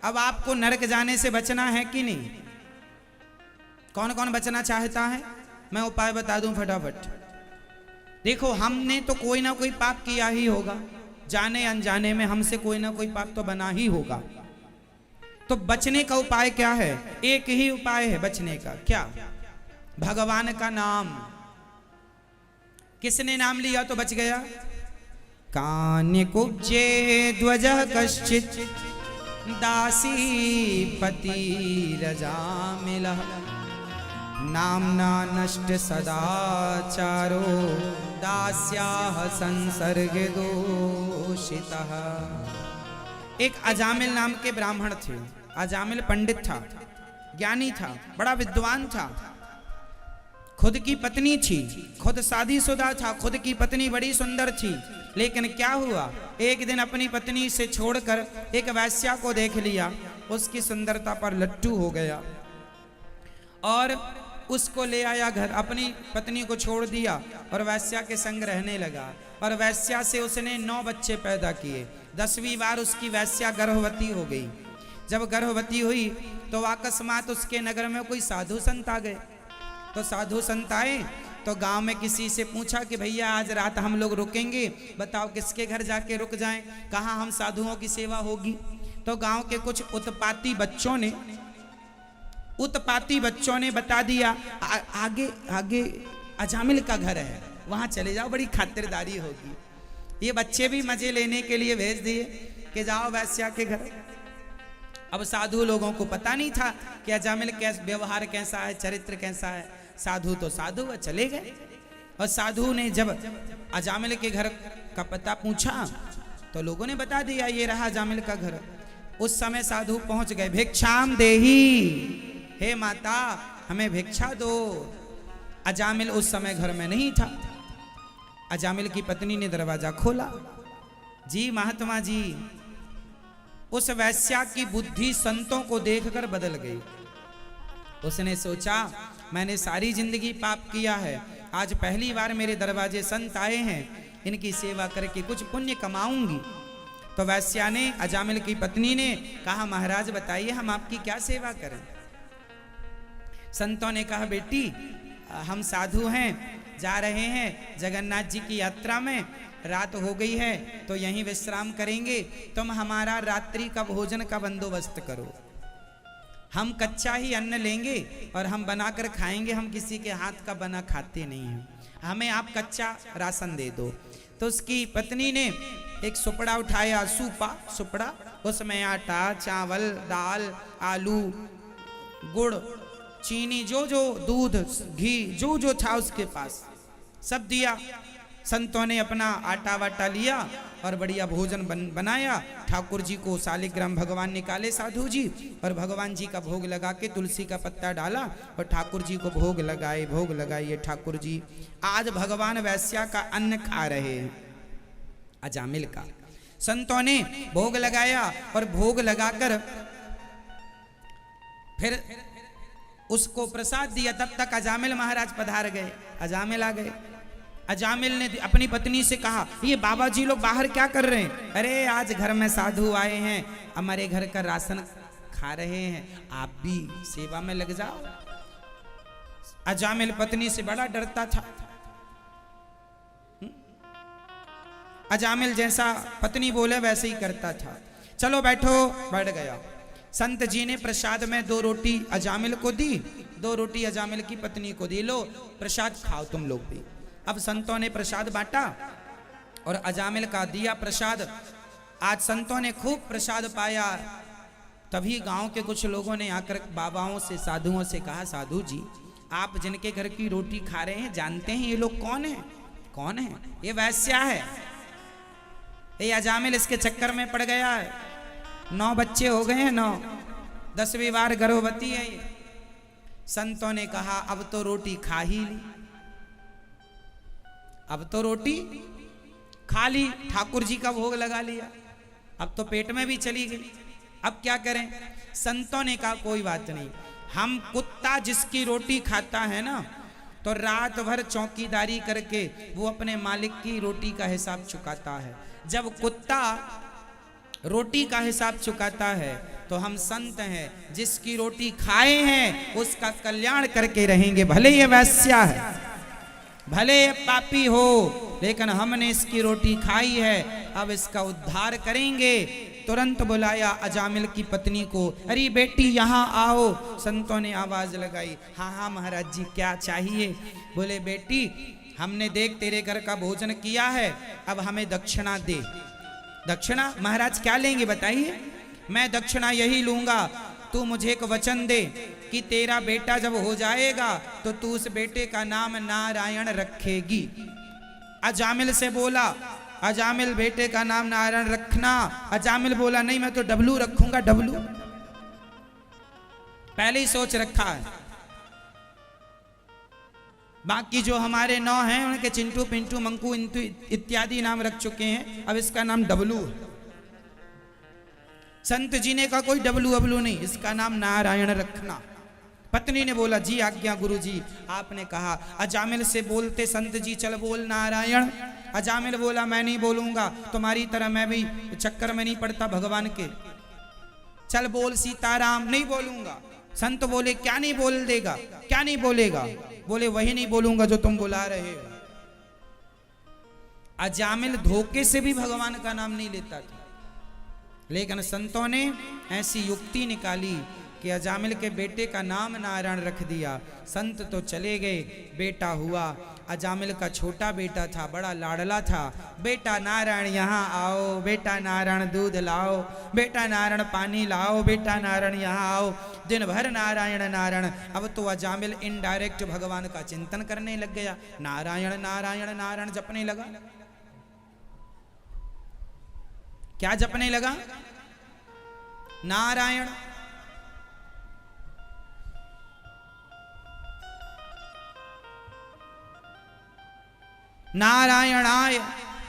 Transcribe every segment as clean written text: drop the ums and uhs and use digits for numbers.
अब आपको नरक जाने से बचना है कि नहीं? कौन कौन बचना चाहता है? मैं उपाय बता दूं फटाफट। देखो, हमने तो कोई ना कोई पाप किया ही होगा, जाने अनजाने में हमसे कोई ना कोई पाप तो बना ही होगा। तो बचने का उपाय क्या है? एक ही उपाय है बचने का। क्या? भगवान का नाम। किसने नाम लिया तो बच गया? कान्य कुब्जे ध्वज कश्चित दासी पति रजामिल नामना नष्ट सदाचारो दास्याः संसर्ग दोषितः। एक अजामिल नाम के ब्राह्मण थे। अजामिल पंडित था, ज्ञानी था, बड़ा विद्वान था। खुद की पत्नी थी, खुद शादीशुदा था, खुद की पत्नी बड़ी सुंदर थी। लेकिन क्या हुआ, एक दिन अपनी पत्नी से छोड़कर एक वैश्या को देख लिया, उसकी सुंदरता पर लट्टू हो गया और उसको ले आया घर। अपनी पत्नी को छोड़ दिया और वैश्या के संग रहने लगा। और वैश्या से उसने 9 बच्चे पैदा किए। 10वीं बार उसकी वैश्या गर्भवती हो गई। जब गर्भवती हुई तो अकस्मात उसके नगर में कोई साधु संत आ गए। तो साधु संत आए तो गांव में किसी से पूछा कि भैया आज रात हम लोग रुकेंगे, बताओ किसके घर जाके रुक जाएं, कहाँ हम साधुओं की सेवा होगी। तो गांव के कुछ उत्पाती बच्चों ने बता दिया, आगे आगे अजामिल का घर है, वहां चले जाओ, बड़ी खातिरदारी होगी। ये बच्चे भी मजे लेने के लिए भेज दिए कि जाओ वैश्या के घर। अब साधु लोगों को पता नहीं था कि अजामिल कैसा व्यवहार कैसा है, चरित्र कैसा है। साधु तो साधु है, चले गए। और साधु ने जब अजामिल के घर का पता पूछा तो लोगों ने बता दिया ये रहा अजामिल का घर। उस समय साधु पहुंच गए। भिक्षाम देही, हे माता हमें भिक्षा दो। अजामिल उस समय घर में नहीं था। अजामिल की पत्नी ने दरवाजा खोला। जी महात्मा जी। उस वैश्या की बुद्धि संतों को देखकर बदल गई। उसने सोचा मैंने सारी जिंदगी पाप किया है, आज पहली बार मेरे दरवाजे संत आए हैं, इनकी सेवा करके कुछ पुण्य कमाऊंगी। तो वैश्या ने, अजामिल की पत्नी ने कहा महाराज बताइए हम आपकी क्या सेवा करें। संतों ने कहा बेटी हम साधु हैं, जा रहे हैं जगन्नाथ जी की यात्रा में, रात हो गई है तो यहीं विश्राम करेंगे, तुम हमारा रात्रि का भोजन का बंदोबस्त करो। हम कच्चा ही अन्न लेंगे और हम बनाकर खाएंगे, हम किसी के हाथ का बना खाते नहीं हैं, हमें आप कच्चा राशन दे दो। तो उसकी पत्नी ने एक सुपड़ा उठाया, सुपड़ा, उसमें आटा, चावल, दाल, आलू, गुड़, चीनी, जो जो दूध, घी, जो जो था उसके पास सब दिया। संतों ने अपना आटा वाटा लिया और बढ़िया भोजन बनाया। ठाकुर जी को शालिग्राम भगवान निकाले साधु जी, और भगवान जी का भोग लगा के तुलसी का पत्ता डाला और ठाकुर जी को भोग लगाइए ठाकुर जी। आज भगवान वैश्या का अन्न खा रहे हैं, अजामिल का। संतों ने भोग लगाया और भोग लगाकर फिर उसको प्रसाद दिया। तब तक अजामिल महाराज पधार गए। अजामिल आ गए। अजामिल ने अपनी पत्नी से कहा ये बाबा जी लोग बाहर क्या कर रहे हैं? अरे आज घर में साधु आए हैं, हमारे घर का राशन खा रहे हैं, आप भी सेवा में लग जाओ। अजामिल पत्नी से बड़ा डरता था। अजामिल जैसा पत्नी बोले वैसे ही करता था। चलो बैठो, बैठ गया। संत जी ने प्रसाद में 2 रोटी अजामिल को दी, 2 रोटी अजामिल की पत्नी को दी, लो प्रसाद खाओ तुम लोग भी। अब संतों ने प्रसाद बांटा और अजामिल का दिया प्रसाद। आज संतों ने खूब प्रसाद पाया। तभी गांव के कुछ लोगों ने आकर बाबाओं से, साधुओं से कहा साधु जी आप जिनके घर की रोटी खा रहे हैं जानते हैं ये लोग कौन है? कौन है? ये वैश्या है, ये अजामिल इसके चक्कर में पड़ गया है, 9 बच्चे हो गए हैं, 9, 10वीं बार गर्भवती है ये। संतों ने कहा अब तो रोटी खा ही ली, अब तो रोटी खा ली, ठाकुर जी का भोग लगा लिया, अब तो पेट में भी चली गई, अब क्या करें? संतों ने कहा कोई बात नहीं, हम कुत्ता जिसकी रोटी खाता है ना तो रात भर चौकीदारी करके वो अपने मालिक की रोटी का हिसाब चुकाता है। जब कुत्ता रोटी का हिसाब चुकाता है, तो हम संत हैं, जिसकी रोटी खाए हैं उसका कल्याण करके रहेंगे। भले ये वैश्या है, भले ये पापी हो, लेकिन हमने इसकी रोटी खाई है, अब इसका उद्धार करेंगे। तुरंत बुलाया अजामिल की पत्नी को, अरे बेटी यहाँ आओ। संतों ने आवाज लगाई, हाँ हाँ महाराज जी क्या चाहिए? बोले बेटी हमने देख तेरे घर का भोजन किया है, अब हमें दक्षिणा दे। दक्षिणा? महाराज क्या लेंगे बताइए? मैं दक्षिणा यही लूंगा, तू मुझे एक वचन दे कि तेरा बेटा जब हो जाएगा तो तू उस बेटे का नाम नारायण रखेगी। अजामिल से बोला, अजामिल बेटे का नाम नारायण रखना। अजामिल बोला नहीं मैं तो डब्लू रखूंगा, डब्लू। पहले ही सोच रखा है। बाकी जो हमारे 9 हैं उनके चिंटू पिंटू मंकू इत्यादि नाम रख चुके हैं, अब इसका नाम डब्लू है। संत जी ने कहा कोई डब्लू अबलू नहीं, इसका नाम नारायण रखना। पत्नी ने बोला जी आज्ञा गुरु जी। आपने कहा अजामिल से बोलते संत जी चल बोल नारायण। अजामिल बोला मैं नहीं बोलूंगा, तुम्हारी तरह मैं भी चक्कर में नहीं पड़ता भगवान के। चल बोल सीताराम। नहीं बोलूंगा। संत बोले क्या नहीं बोल देगा, क्या नहीं बोलेगा? बोले वही नहीं बोलूंगा जो तुम बुला रहे हो। अजामिल धोखे से भी भगवान का नाम नहीं लेता था, लेकिन संतों ने ऐसी युक्ति निकाली कि अजामिल के बेटे का नाम नारायण रख दिया। संत तो चले गए, बेटा हुआ। अजामिल का छोटा बेटा था, बड़ा लाडला था। बेटा नारायण यहाँ आओ, बेटा नारायण दूध लाओ, बेटा नारायण पानी लाओ, बेटा नारायण यहाँ आओ। दिन भर नारायण नारायण। अब तो अजामिल इनडायरेक्ट भगवान का चिंतन करने लग गया, नारायण नारायण नारायण जपने लगा। क्या जपने लगा? नारायण। नारायणाय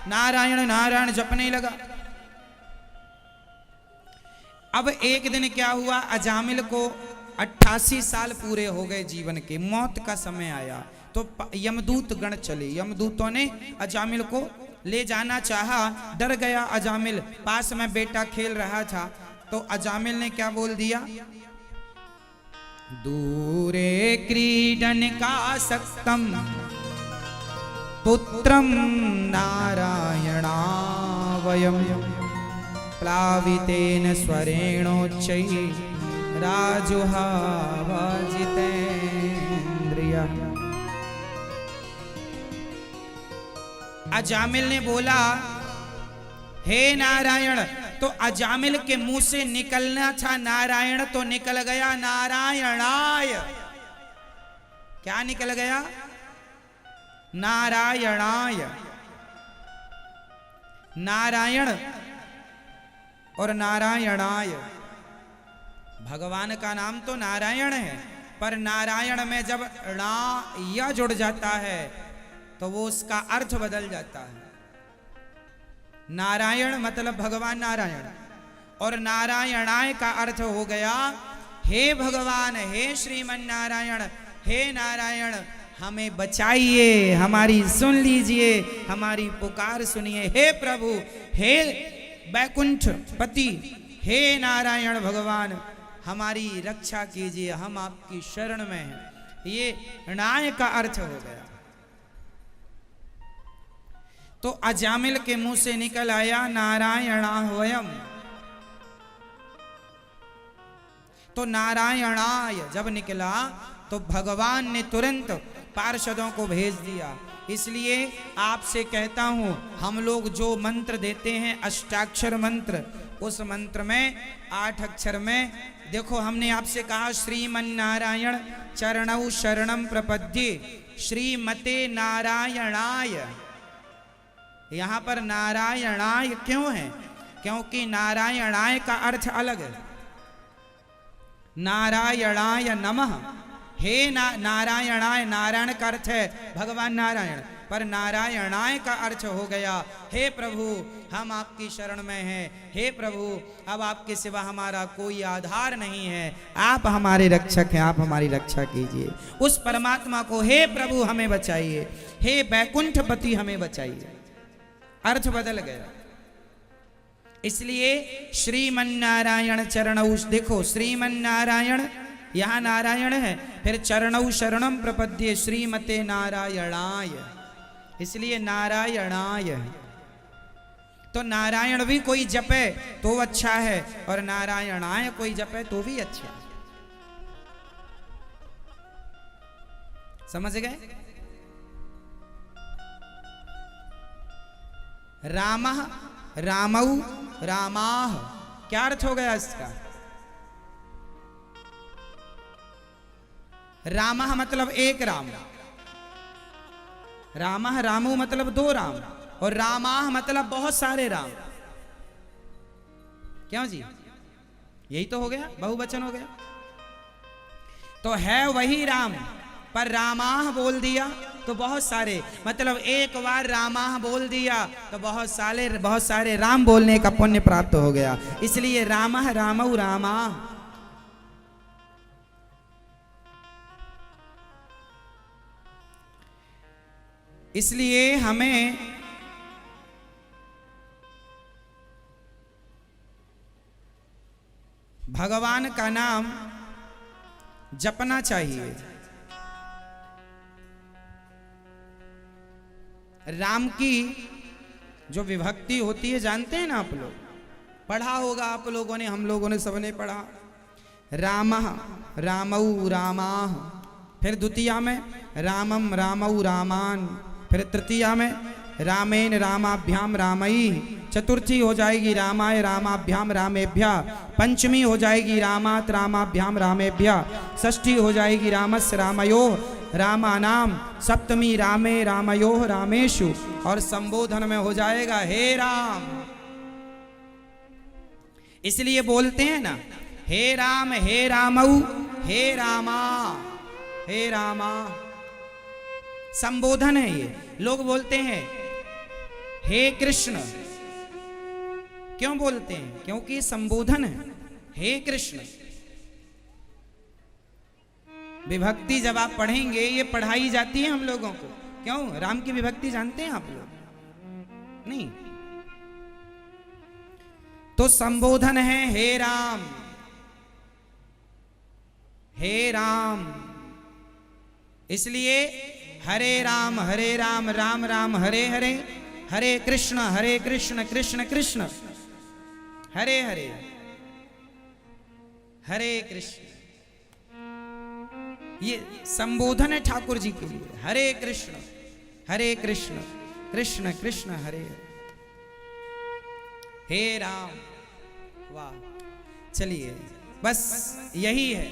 नारायण नारायण जपने लगा। अब एक दिन क्या हुआ, अजामिल को 88 साल पूरे हो गए जीवन के, मौत का समय आया तो यमदूत गण चले। यमदूतों ने अजामिल को ले जाना चाहा, डर गया अजामिल। पास में बेटा खेल रहा था तो अजामिल ने क्या बोल दिया, दूरे क्रीडन का सक्तम पुत्रम नारायणा वयम प्लावितेन स्वरेणोच्चै राजुहावा जितेन्द्रिय। अजामिल ने बोला हे नारायण, तो अजामिल के मुंह से निकलना था नारायण, तो निकल गया नारायणाय। क्या निकल गया? नारायणाय। नारायण और नारायणाय, भगवान का नाम तो नारायण है, पर नारायण में जब णा या जुड़ जाता है तो वो उसका अर्थ बदल जाता है। नारायण मतलब भगवान नारायण, और नारायणाय का अर्थ हो गया हे भगवान, हे श्रीमन नारायण, हे नारायण हमें बचाइए, हमारी सुन लीजिए, हमारी पुकार सुनिए। हे प्रभु, हे बैकुंठ पति, हे नारायण भगवान हमारी रक्षा कीजिए, हम आपकी शरण में हैं। ये णाय का अर्थ हो गया। तो अजामिल के मुंह से निकल आया नारायणाह्वयम्। तो नारायणाय जब निकला तो भगवान ने तुरंत पार्षदों को भेज दिया। इसलिए आपसे कहता हूं, हम लोग जो मंत्र देते हैं अष्टाक्षर मंत्र, उस मंत्र में 8 अक्षर में देखो, हमने आपसे कहा श्रीमन्नारायण चरणौ शरणं प्रपद्ये श्रीमते नारायणाय। यहां पर नारायणाय क्यों है? क्योंकि नारायणाय का अर्थ अलग है। नारायणाय नमः, हे नारायणाय, नारायण का अर्थ है भगवान नारायण, पर नारायणाय का अर्थ हो गया हे प्रभु हम आपकी शरण में हैं, हे प्रभु अब आपके सिवा हमारा कोई आधार नहीं है, आप हमारे रक्षक हैं, आप हमारी रक्षा कीजिए। उस परमात्मा को हे प्रभु हमें बचाइए, हे बैकुंठपति हमें बचाइए। अर्थ बदल गया। इसलिए श्रीमन्नारायण चरणौ, देखो श्रीमन्नारायण, यहाँ नारायण है, फिर चरणौ शरणम प्रपद्ये श्रीमते नारायणाय, इसलिए नारायणाय। तो नारायण भी कोई जपे तो अच्छा है, और नारायणाय कोई जपे तो भी अच्छा है। समझ गए? रामः, रामौ, रामाः, क्या अर्थ हो गया इसका? रामः मतलब एक राम, रामः रामू मतलब दो राम, और रामाः मतलब बहुत सारे राम। क्यों जी? यही तो हो गया, बहुवचन हो गया। तो है वही राम, पर रामाः बोल दिया तो बहुत सारे, मतलब एक बार रामाः बोल दिया तो बहुत सारे राम बोलने का पुण्य प्राप्त हो गया। इसलिए रामः, रामौ, रामाः। इसलिए हमें भगवान का नाम जपना चाहिए। राम की जो विभक्ति होती है जानते हैं ना आप लोग, पढ़ा होगा आप लोगों ने, हम लोगों ने, सबने पढ़ा। रामः, रामौ, रामाः, फिर द्वितीया में रामम, रामौ, रामान, फिर तृतीया में रामेन, रामाभ्याम, रामई, चतुर्थी हो जाएगी रामाय, रामाभ्याम, रामेभ्या, पंचमी हो जाएगी रामात, रामाभ्याम, रामेभ्या, षष्ठी हो जाएगी रामस्य, रामयोः, रामानाम, सप्तमी रामे, रामयोः, रामेषु, और संबोधन में हो जाएगा हे राम। इसलिए बोलते हैं ना, हे राम, हे रामौ, हे रामा, हे रामा, संबोधन है ये। लोग बोलते हैं हे कृष्ण, क्यों बोलते हैं? क्योंकि संबोधन है, हे कृष्ण। विभक्ति जब आप पढ़ेंगे, ये पढ़ाई जाती है हम लोगों को। क्यों? राम की विभक्ति जानते हैं आप लोग? नहीं। तो संबोधन है हे राम, हे राम। इसलिए हरे राम, राम राम, हरे हरे, हरे कृष्ण, कृष्ण कृष्ण, हरे हरे, हरे कृष्ण। ये संबोधन है ठाकुर जी के लिए। हरे कृष्ण, कृष्ण कृष्ण, हरे हरे, हे राम। वाह! चलिए, बस यही है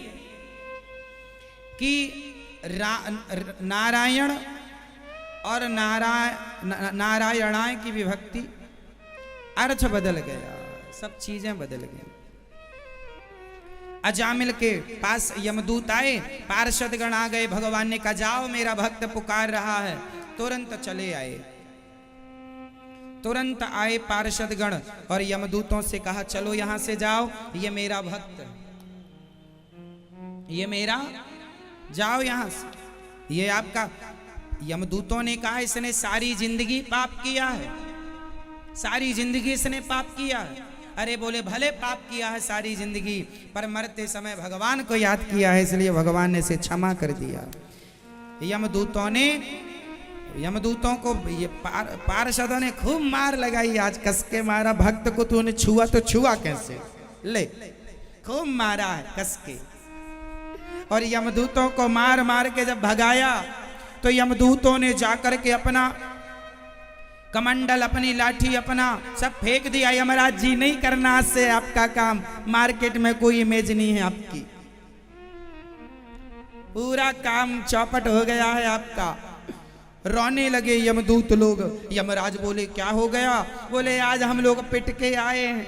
कि नारायण और नारायणाय की विभक्ति, अर्थ बदल गया, सब चीजें बदल गई। अजामिल के पास यमदूत आए, पार्षदगण आ गए, भगवान ने कहा जाओ मेरा भक्त पुकार रहा है। तुरंत चले आए, तुरंत आए पार्षदगण और यमदूतों से कहा चलो यहां से जाओ, ये मेरा भक्त, ये मेरा, जाओ यहां से, ये आपका। यमदूतों ने कहा इसने सारी जिंदगी पाप किया है, सारी जिंदगी इसने पाप किया है। अरे बोले भले पाप किया है सारी जिंदगी, पर मरते समय भगवान को याद किया है, इसलिए भगवान ने इसे क्षमा कर दिया। यमदूतों को ये पार्षदों ने खूब मार लगाई, आज कस के मारा। भक्त को तूने छुआ तो छुआ कैसे, ले खूब मारा है कस के। और यमदूतों को मार मार के जब भगाया तो यमदूतों ने जाकर के अपना कमंडल, अपनी लाठी, अपना सब फेंक दिया। यमराज जी नहीं करना आज से आपका काम, मार्केट में कोई इमेज नहीं है आपकी, पूरा काम चौपट हो गया है आपका। रोने लगे यमदूत लोग। यमराज बोले क्या हो गया? बोले आज हम लोग पिट के आए हैं।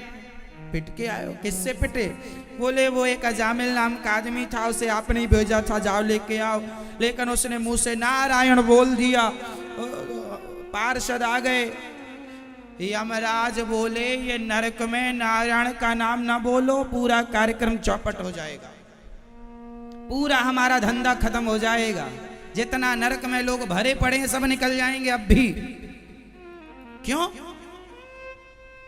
पिट के आए हो? किससे पिटे? बोले वो एक अजामिल नाम का आदमी था, उसे आपने ही भेजा था जाओ लेके आओ, लेकिन उसने मुंह से नारायण बोल दिया। पार्षद आ गए, यमराज बोले ये नरक में नारायण का नाम ना बोलो, पूरा कार्यक्रम चौपट हो जाएगा, पूरा हमारा धंधा खत्म हो जाएगा। जितना नरक में लोग भरे पड़े हैं सब निकल जाएंगे अब भी। क्यों?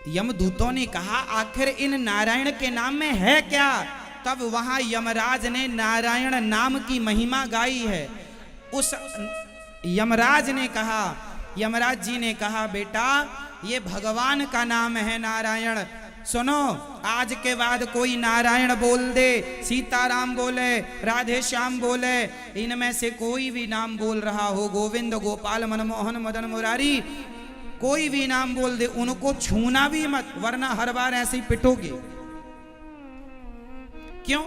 यमदूतों ने कहा आखिर इन नारायण के नाम में है क्या। तब वहां यमराज ने नारायण नाम की महिमा गाई है। उस यमराज ने कहा, यमराज जी ने कहा बेटा ये भगवान का नाम है नारायण। सुनो, आज के बाद कोई नारायण बोल दे, सीताराम बोले, राधे श्याम बोले, इनमें से कोई भी नाम बोल रहा हो, गोविंद, गोपाल, मनमोहन, मदन, मुरारी, कोई भी नाम बोल दे, उनको छूना भी मत, वरना हर बार ऐसे ही पिटोगे। क्यों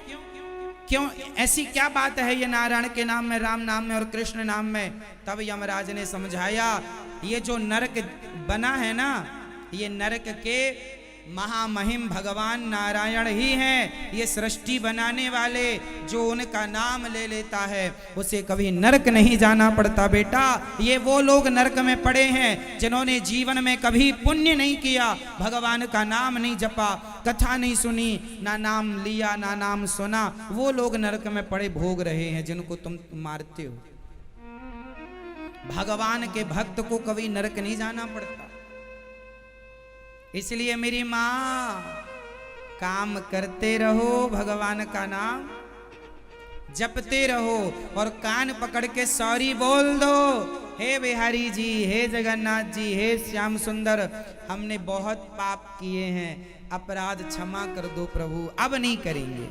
क्यों ऐसी क्या बात है ये नारायण के नाम में, राम नाम में और कृष्ण नाम में। तब यमराज ने समझाया ये जो नरक बना है ना, ये नरक के महामहिम भगवान नारायण ही हैं। ये सृष्टि बनाने वाले, जो उनका नाम ले लेता है उसे कभी नरक नहीं जाना पड़ता बेटा। ये वो लोग नरक में पड़े हैं जिन्होंने जीवन में कभी पुण्य नहीं किया, भगवान का नाम नहीं जपा, कथा नहीं सुनी, ना नाम लिया ना नाम सुना, वो लोग नरक में पड़े भोग रहे हैं जिनको तुम मारते हो। भगवान के भक्त को कभी नरक नहीं जाना पड़ता। इसलिए मेरी मां, काम करते रहो, भगवान का नाम जपते रहो और कान पकड़ के सॉरी बोल दो, हे बिहारी जी, हे जगन्नाथ जी, हे श्याम सुंदर, हमने बहुत पाप किए हैं, अपराध क्षमा कर दो प्रभु, अब नहीं करेंगे।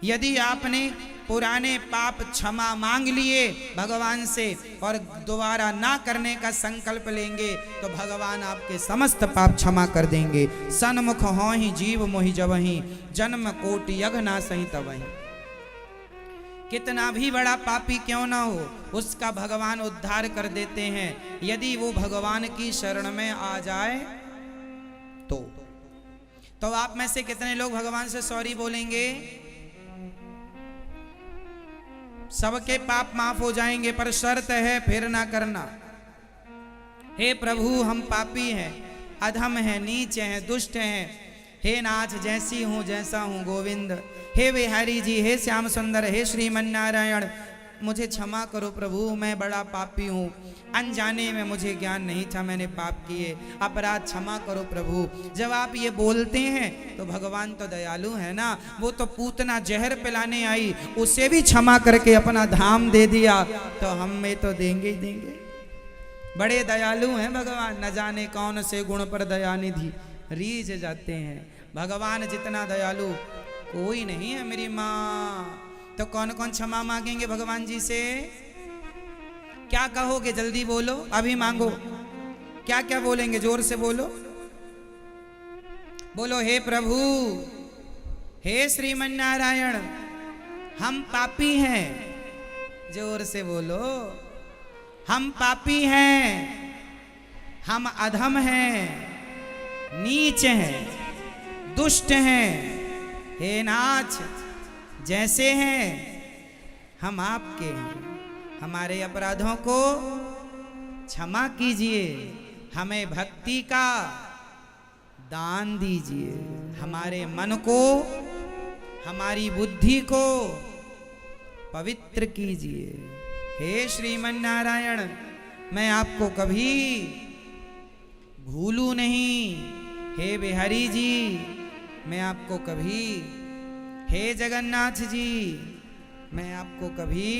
यदि आपने पुराने पाप क्षमा मांग लिए भगवान से और दोबारा ना करने का संकल्प लेंगे तो भगवान आपके समस्त पाप क्षमा कर देंगे। सन्मुख हो ही जीव मोहि जबहि, जन्म कोटि यज्ञ ना सही तबहि। कितना भी बड़ा पापी क्यों ना हो, उसका भगवान उद्धार कर देते हैं यदि वो भगवान की शरण में आ जाए तो आप में से कितने लोग भगवान से सॉरी बोलेंगे? सबके पाप माफ हो जाएंगे, पर शर्त है फिर ना करना। हे प्रभु, हम पापी हैं, अधम हैं, नीच हैं, दुष्ट हैं, हे नाथ जैसी हूं जैसा हूं गोविंद, हे बिहारी जी, हे श्याम सुंदर, हे श्रीमन नारायण, मुझे क्षमा करो प्रभु, मैं बड़ा पापी हूँ, अनजाने में मुझे ज्ञान नहीं था, मैंने पाप किए, अपराध क्षमा करो प्रभु। जब आप ये बोलते हैं तो भगवान तो दयालु है ना, वो तो पूतना जहर पिलाने आई, उसे भी क्षमा करके अपना धाम दे दिया, तो हम में तो देंगे ही देंगे। बड़े दयालु हैं भगवान, न जाने कौन से गुण पर दया निधि रीझ जाते हैं। भगवान जितना दयालु कोई नहीं है मेरी माँ। तो कौन कौन क्षमा मांगेंगे भगवान जी से? क्या कहोगे? जल्दी बोलो, अभी मांगो। क्या क्या बोलेंगे? जोर से बोलो, बोलो हे प्रभु, हे श्रीमन नारायण, हम पापी हैं। जोर से बोलो, हम पापी हैं, हम अधम हैं, नीच हैं, दुष्ट हैं, हे नाथ जैसे हैं हम आपके हैं, हमारे अपराधों को क्षमा कीजिए, हमें भक्ति का दान दीजिए, हमारे मन को, हमारी बुद्धि को पवित्र कीजिए। हे श्रीमन नारायण, मैं आपको कभी भूलूं नहीं। हे बिहारी जी, मैं आपको कभी, हे जगन्नाथ जी, मैं आपको कभी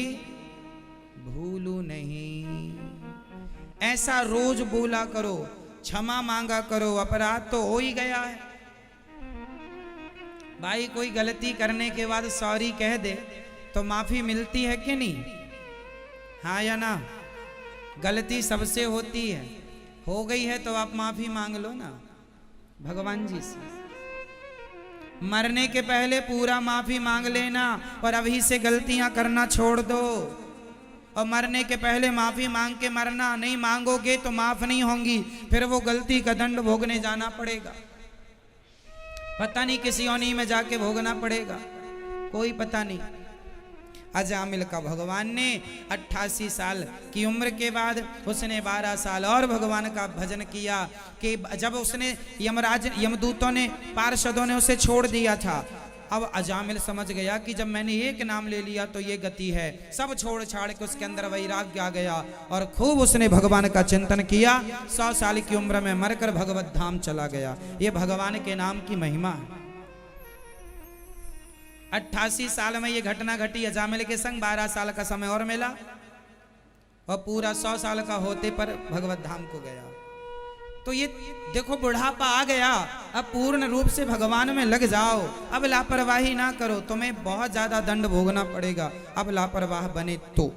भूलूं नहीं। ऐसा रोज बोला करो, क्षमा मांगा करो, अपराध तो हो ही गया है भाई। कोई गलती करने के बाद सॉरी कह दे तो माफी मिलती है कि नहीं? हाँ या ना? गलती सबसे होती है, हो गई है तो आप माफी मांग लो ना भगवान जी से। मरने के पहले पूरा माफी मांग लेना और अभी से गलतियां करना छोड़ दो। और मरने के पहले माफी मांग के मरना, नहीं मांगोगे तो माफ नहीं होंगी, फिर वो गलती का दंड भोगने जाना पड़ेगा। पता नहीं किसी योनि में जाके भोगना पड़ेगा, कोई पता नहीं। अजामिल का भगवान ने 88 साल की उम्र के बाद उसने 12 साल और भगवान का भजन किया कि जब उसने यमदूतों ने, पार्षदों ने उसे छोड़ दिया था, अब अजामिल समझ गया कि जब मैंने एक नाम ले लिया तो ये गति है। सब छोड़ छाड़ के उसके अंदर वैराग्य आ गया और खूब उसने भगवान का चिंतन किया। 100 साल की उम्र में मरकर भगवत धाम चला गया। ये भगवान के नाम की महिमा है। 88 साल में ये घटना घटी अजामिल के संग। 12 साल का समय और मिला और पूरा 100 साल का होते पर भगवत धाम को गया। तो ये देखो बुढ़ापा आ गया, अब पूर्ण रूप से भगवान में लग जाओ। अब लापरवाही ना करो, तुम्हें बहुत ज्यादा दंड भोगना पड़ेगा। अब लापरवाह बने तो